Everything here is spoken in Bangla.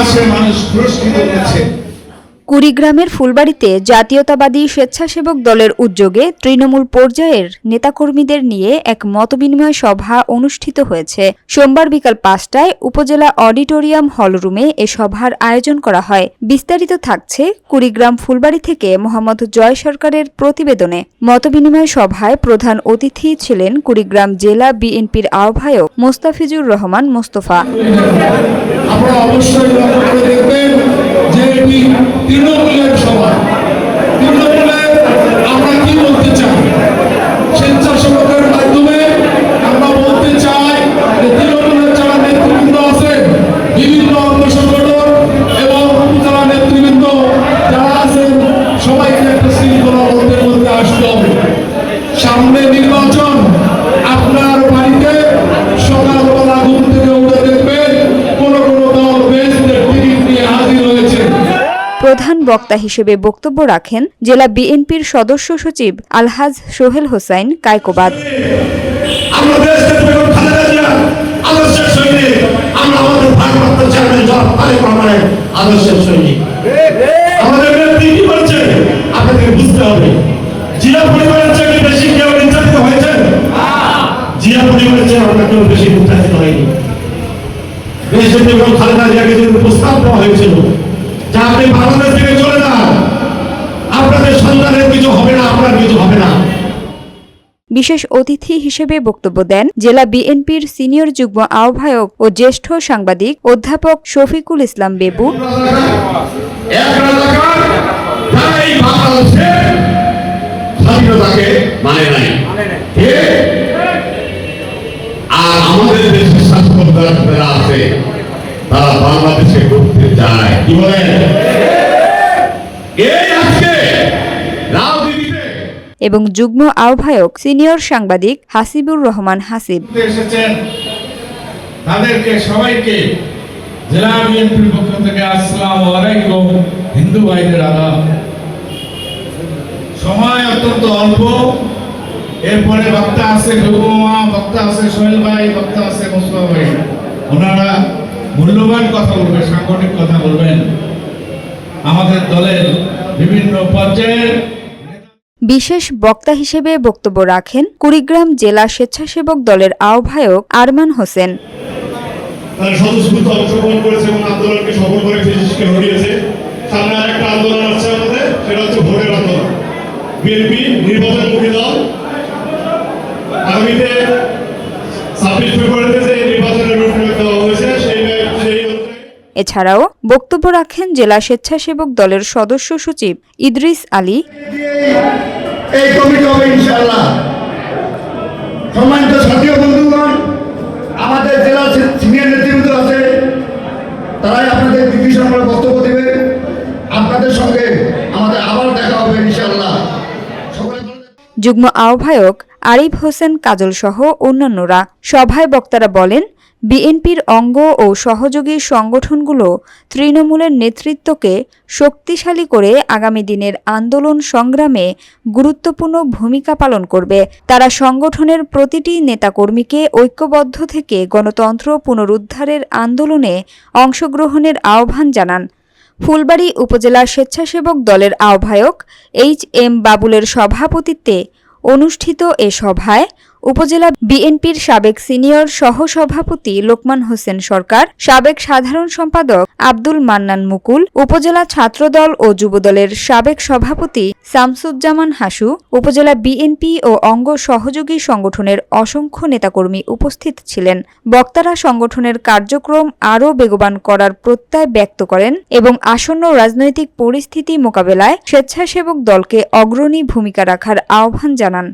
মাসে মানুষ পুরস্কৃত হয়েছে। কুড়িগ্রামের ফুলবাড়িতে জাতীয়তাবাদী স্বেচ্ছাসেবক দলের উদ্যোগে তৃণমূল পর্যায়ের নেতাকর্মীদের নিয়ে এক মতবিনিময় সভা অনুষ্ঠিত হয়েছে। সোমবার বিকাল ৫টায় উপজেলা অডিটোরিয়াম হলরুমে এ সভার আয়োজন করা হয়। বিস্তারিত থাকছে কুড়িগ্রাম ফুলবাড়ি থেকে মোহাম্মদ জয় সরকারের প্রতিবেদনে। মতবিনিময় সভায় প্রধান অতিথি ছিলেন কুড়িগ্রাম জেলা বিএনপির আহ্বায়ক মোস্তাফিজুর রহমান মোস্তফা। আপনারা অবশ্যই লক্ষ্য করে দেখবেন যে এটি তৃণমূলের সভা। তৃণমূলের আমরা কি বলতে চাই, স্বেচ্ছাসেবকের মাধ্যমে আমরা বলতে চাই যে তৃণমূলের যারা নেতৃবৃন্দ আছে, বিভিন্ন অঙ্গ সংগঠন এবং উপজেলা নেতৃবৃন্দ যারা আছেন, সবাইকে একটা শৃঙ্খলাবদ্ধের মধ্যে আসতে হবে। সামনে নির্বাচন, আপনার বাড়িতে সকালবেলা ঘুম থেকে উঠে দেখবেন কোন দল বেঞ্চের টিকিট নিয়ে হাজির হয়েছে। প্রধান বক্তা হিসেবে বক্তব্য রাখেন জেলা বিএনপির সদস্য সচিব আলহাজ সোহেল হোসাইন কায়কোবাদ। প্রস্তাব দেওয়া হয়েছিল যে আপনি বাংলাদেশ থেকে চলে যান, আপনাদের সন্তানের কিছু হবে না, আপনার কিছু হবে না। বিশেষ অতিথি হিসেবে বক্তব্য দেন জেলা বিএনপির সিনিয়র যুগ্ম আহ্বায়ক ও জ্যেষ্ঠ সাংবাদিক অধ্যাপক শফিকুল ইসলাম বেবু। আর আমাদের দেশের শাসকরা আছে, তারা বাংলাদেশে ঘুরতে যায়, কি বলেন? এবং যুগ্ম আহ্বায়ক সিনিয়র সাংবাদিক হাসিবুর রহমান হাসিব এসেছেন, তাদেরকে সবাইকে জেলা বিএনপির পক্ষ থেকে আসসালামু আলাইকুম। হিন্দু ভাইদের আদাব। সময় অত্যন্ত অল্প। এরপরে বক্তা আছে ডুবুমা, বক্তা আছে সোহেল ভাই, বক্তা আছে মুস্তফা ভাই। ওনারা মূল্যবান কথা বলবেন, সাংগঠনিক কথা বলবেন, আমাদের দলের বিভিন্ন পর্যায়ের। বিশেষ বক্তা হিসেবে বক্তব্য রাখেন কুড়িগ্রাম জেলা স্বেচ্ছাসেবক দলের আহ্বায়ক আরমান হোসেন। অংশগ্রহণ করেছে এবং আন্দোলনকে সফল করে ফিজিক্সকে হরিয়েছে। সামনে আরেকটা আন্দোলন আসছে আমাদের, সেটা হচ্ছে ভোটের আন্দোলন। বিএনপি নির্বাচনমুখী দল, আগামীতে 26 ফেব্রুয়ারিতে যে নির্বাচনের রূপরেখা দেওয়া হয়েছে সেই এছাড়াও বক্তব্য রাখেন জেলা স্বেচ্ছাসেবক দলের সদস্য সচিব ইদ্রিস আলী। এই কমিটি হবে ইনশাআল্লাহ। সম্মানিত সাথী ও বন্ধুগণ, আমাদের জেলার সিনিয়র নেতৃবৃন্দ আছে, তারাই আপনাদের বিষয়ে বক্তব্য দেবে। আপনাদের সঙ্গে আমাদের আবার দেখা হবে ইনশাআল্লাহ। যুগ্ম আহ্বায়ক আরিফ হোসেন কাজল সহ অন্যান্যরা। সভায় বক্তারা বলেন, বিএনপির অঙ্গ ও সহযোগী সংগঠনগুলো তৃণমূলের নেতৃত্বকে শক্তিশালী করে আগামী দিনের আন্দোলন সংগ্রামে গুরুত্বপূর্ণ ভূমিকা পালন করবে। তারা সংগঠনের প্রতিটি নেতাকর্মীকে ঐক্যবদ্ধ থেকে গণতন্ত্র পুনরুদ্ধারের আন্দোলনে অংশগ্রহণের আহ্বান জানান। ফুলবাড়ি উপজেলা স্বেচ্ছাসেবক দলের আহ্বায়ক এইচ.এম. বাবুলের সভাপতিত্বে অনুষ্ঠিত এ সভায় উপজেলা বিএনপির সাবেক সিনিয়র সহসভাপতি লোকমান হোসেন সরকার, সাবেক সাধারণ সম্পাদক আব্দুল মান্নান মুকুল, উপজেলা ছাত্রদল ও যুবদলের সাবেক সভাপতি শামসুজ্জামান হাসু, উপজেলা বিএনপি ও অঙ্গ সহযোগী সংগঠনের অসংখ্য নেতাকর্মী উপস্থিত ছিলেন। বক্তারা সংগঠনের কার্যক্রম আরও বেগবান করার প্রত্যয় ব্যক্ত করেন এবং আসন্ন রাজনৈতিক পরিস্থিতি মোকাবেলায় স্বেচ্ছাসেবক দলকে অগ্রণী ভূমিকা রাখার আহ্বান জানান।